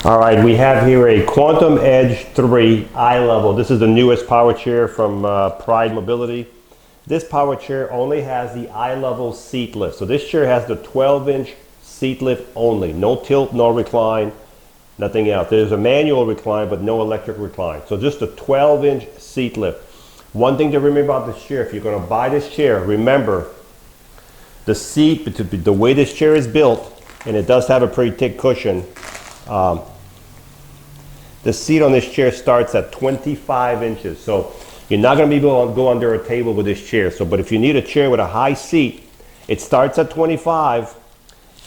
All right, we have here a Quantum Edge 3 iLevel. This is the newest power chair from Pride Mobility. This power chair only has the iLevel seat lift. So this chair has the 12-inch seat lift only. No tilt, no recline, nothing else. There's a manual recline, but no electric recline. So just a 12-inch seat lift. One thing to remember about this chair, if you're going to buy this chair, remember the seat, the way this chair is built, and it does have a pretty thick cushion. The seat on this chair starts at 25 inches. So you're not going to be able to go under a table with this chair. So, but if you need a chair with a high seat, it starts at 25.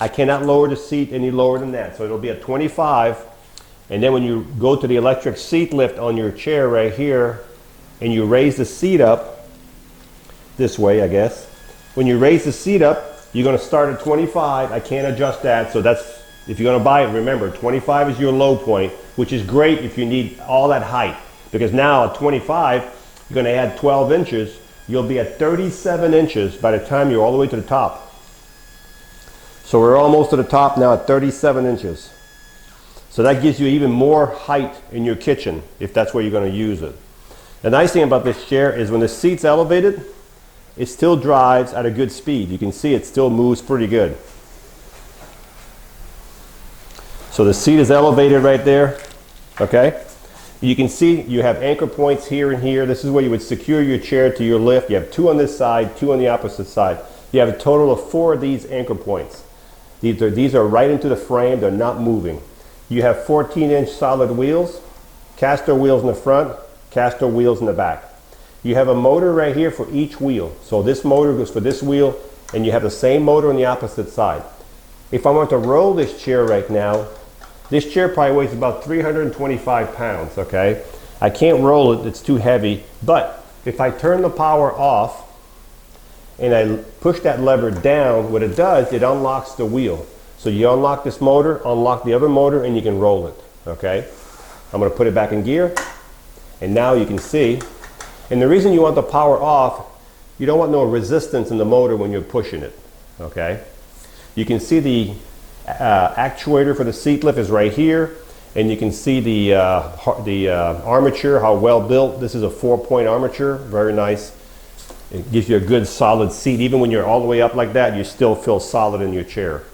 I cannot lower the seat any lower than that. So it'll be at 25. And then when you go to the electric seat lift on your chair right here, and you raise the seat up this way, I guess. When you raise the seat up, you're going to start at 25. I can't adjust that. So that's, if you're going to buy it, remember 25 is your low point, which is great if you need all that height. Because now at 25, you're going to add 12 inches. You'll be at 37 inches by the time you're all the way to the top. So we're almost to the top now at 37 inches. So that gives you even more height in your kitchen if that's where you're going to use it. The nice thing about this chair is when the seat's elevated, it still drives at a good speed. You can see it still moves pretty good. So the seat is elevated right there, okay? You can see you have anchor points here and here. This is where you would secure your chair to your lift. You have 2 on this side, 2 on the opposite side. You have a total of 4 of these anchor points. These are right into the frame. They're not moving. You have 14-inch solid wheels, caster wheels in the front, caster wheels in the back. You have a motor right here for each wheel. So this motor goes for this wheel, and you have the same motor on the opposite side. If I want to roll this chair right now, this chair probably weighs about 325 pounds, okay? I can't roll it, it's too heavy, but if I turn the power off and I push that lever down, what it does, it unlocks the wheel. So you unlock this motor, unlock the other motor, and you can roll it, okay? I'm gonna put it back in gear, and now you can see, and the reason you want the power off, you don't want no resistance in the motor when you're pushing it, okay? You can see the actuator for the seat lift is right here, and you can see the armature, how well built. This is a 4-point armature, very nice. It gives you a good solid seat. Even when you're all the way up like that, you still feel solid in your chair.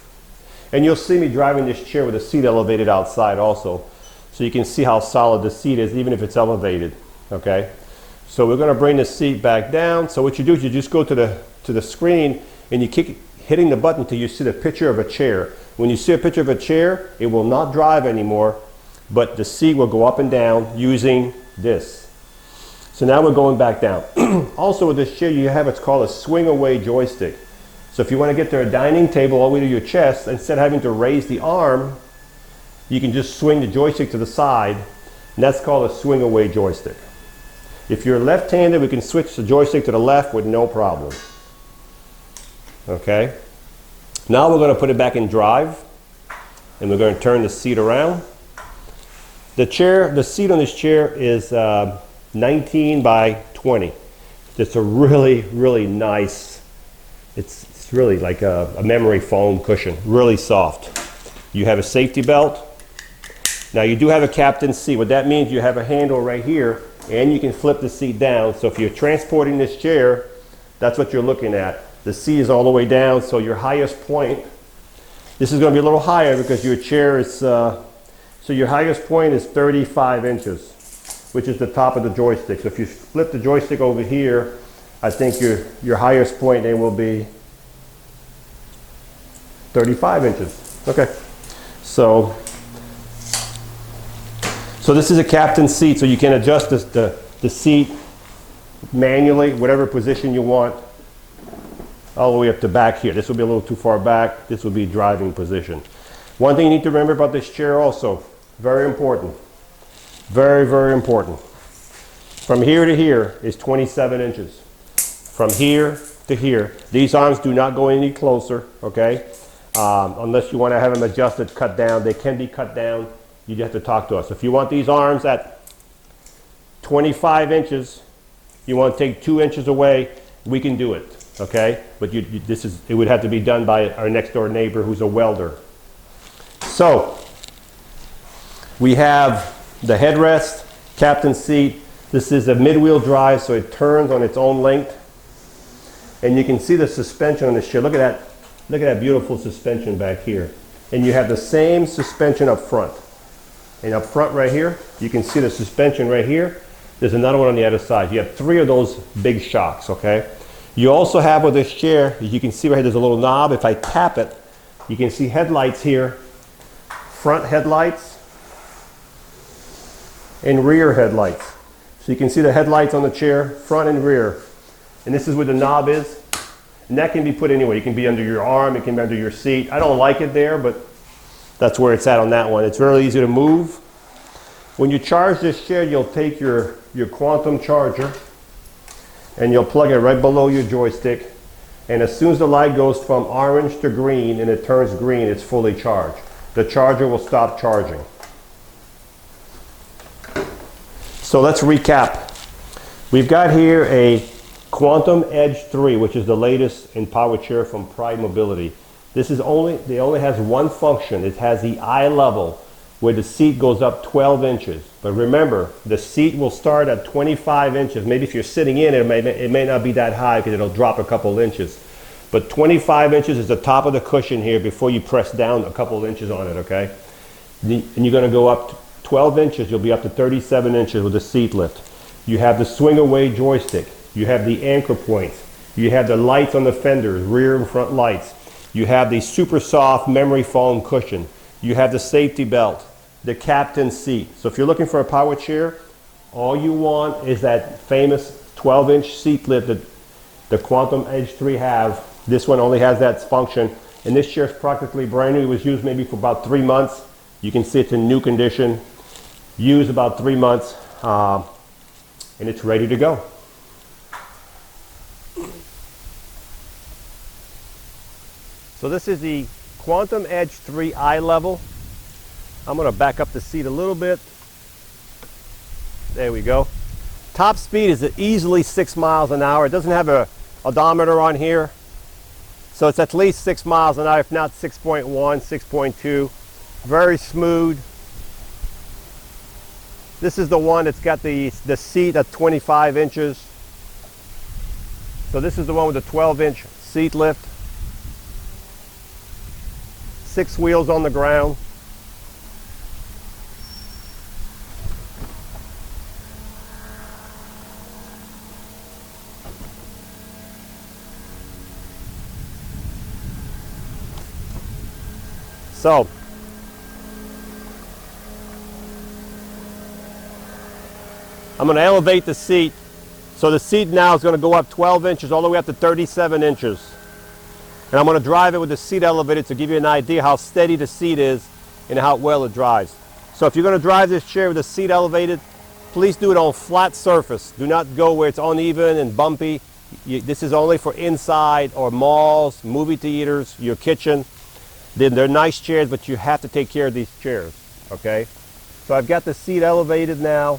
And you'll see me driving this chair with the seat elevated outside also, so you can see how solid the seat is even if it's elevated, okay? So we're going to bring the seat back down. So what you do is you just go to the screen and you keep hitting the button until you see the picture of a chair. When you see a picture of a chair, it will not drive anymore, but the seat will go up and down using this. So now we're going back down. Also with this chair, you have what's called a swing away joystick. So if you want to get to a dining table all the way to your chest, instead of having to raise the arm, you can just swing the joystick to the side, and that's called a swing away joystick. If you're left-handed, we can switch the joystick to the left with no problem. Okay? Now we're going to put it back in drive, and we're going to turn the seat around. The seat on this chair is 19 by 20. It's a really, really nice, it's really like a memory foam cushion, really soft. You have a safety belt. Now you do have a captain seat. What that means, you have a handle right here, and you can flip the seat down. So if you're transporting this chair, that's what you're looking at. The seat is all the way down, so your highest point, this is going to be a little higher because your chair is, so your highest point is 35 inches, which is the top of the joystick. So if you flip the joystick over here, I think your highest point then will be 35 inches. Okay, so this is a captain seat, so you can adjust the seat manually, whatever position you want, all the way up to back here. This will be a little too far back. This will be driving position. One thing you need to remember about this chair also, very important, very, very important. From here to here is 27 inches. From here to here. These arms do not go any closer, okay? Unless you want to have them adjusted, cut down. They can be cut down. You just have to talk to us. If you want these arms at 25 inches, you want to take 2 inches away, we can do it. Okay, but it would have to be done by our next door neighbor who's a welder. So We have the headrest, captain seat. This is a mid-wheel drive, so it turns on its own length. And you can see the suspension on this chair. Look at that beautiful suspension back here. And you have the same suspension up front. And up front right here, you can see the suspension right here. There's another one on the other side. You have 3 of those big shocks, okay? You also have with this chair, you can see right here, there's a little knob. If I tap it, you can see headlights here. Front headlights and rear headlights. So you can see the headlights on the chair, front and rear. And this is where the knob is. And that can be put anywhere. It can be under your arm, it can be under your seat. I don't like it there, but that's where it's at on that one. It's really easy to move. When you charge this chair, you'll take your quantum charger and you'll plug it right below your joystick. And as soon as the light goes from orange to green and it turns green, it's fully charged. The charger will stop charging. So let's recap. We've got here a Quantum Edge 3, which is the latest in power chair from Pride Mobility. It only has one function. It has the eye level, where the seat goes up 12 inches. But remember, the seat will start at 25 inches. Maybe if you're sitting in it, it may not be that high because it'll drop a couple inches. But 25 inches is the top of the cushion here before you press down a couple inches on it, okay? And you're gonna go up 12 inches, you'll be up to 37 inches with the seat lift. You have the swing away joystick. You have the anchor points. You have the lights on the fenders, rear and front lights. You have the super soft memory foam cushion. You have the safety belt, the captain seat. So if you're looking for a power chair, all you want is that famous 12-inch seat lift that the Quantum Edge 3 have. This one only has that function. And this chair is practically brand new. It was used maybe for about 3 months. You can see it's in new condition. Used about 3 months. And it's ready to go. So this is the Quantum Edge 3 eye level. I'm going to back up the seat a little bit. There we go. Top speed is easily 6 miles an hour. It doesn't have a odometer on here. So it's at least 6 miles an hour, if not 6.1, 6.2. Very smooth. This is the one that's got the seat at 25 inches. So this is the one with the 12-inch seat lift. 6 wheels on the ground. So I'm going to elevate the seat. So the seat now is going to go up 12 inches all the way up to 37 inches. And I'm going to drive it with the seat elevated to give you an idea how steady the seat is and how well it drives. So if you're going to drive this chair with the seat elevated, please do it on flat surface. Do not go where it's uneven and bumpy. This is only for inside or malls, movie theaters, your kitchen. They're nice chairs, but you have to take care of these chairs, okay? So I've got the seat elevated now.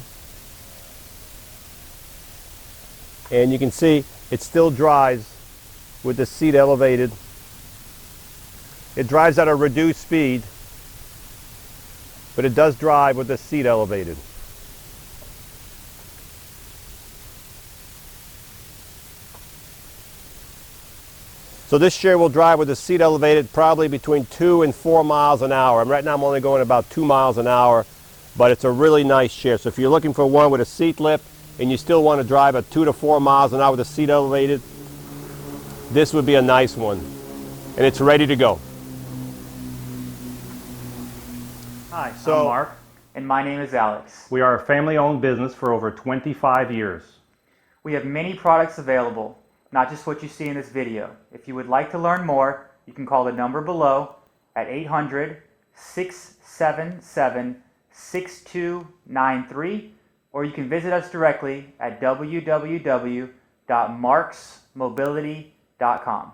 And you can see it still drives with the seat elevated. It drives at a reduced speed, but it does drive with the seat elevated. So this chair will drive with the seat elevated probably between 2 and 4 miles an hour. And right now I'm only going about 2 miles an hour, but it's a really nice chair. So if you're looking for one with a seat lift and you still want to drive at 2 to 4 miles an hour with the seat elevated, this would be a nice one. And it's ready to go. Hi, I'm Mark, and my name is Alex. We are a family-owned business for over 25 years. We have many products available, not just what you see in this video. If you would like to learn more, you can call the number below at 800-677-6293, or you can visit us directly at www.marcsmobility.com.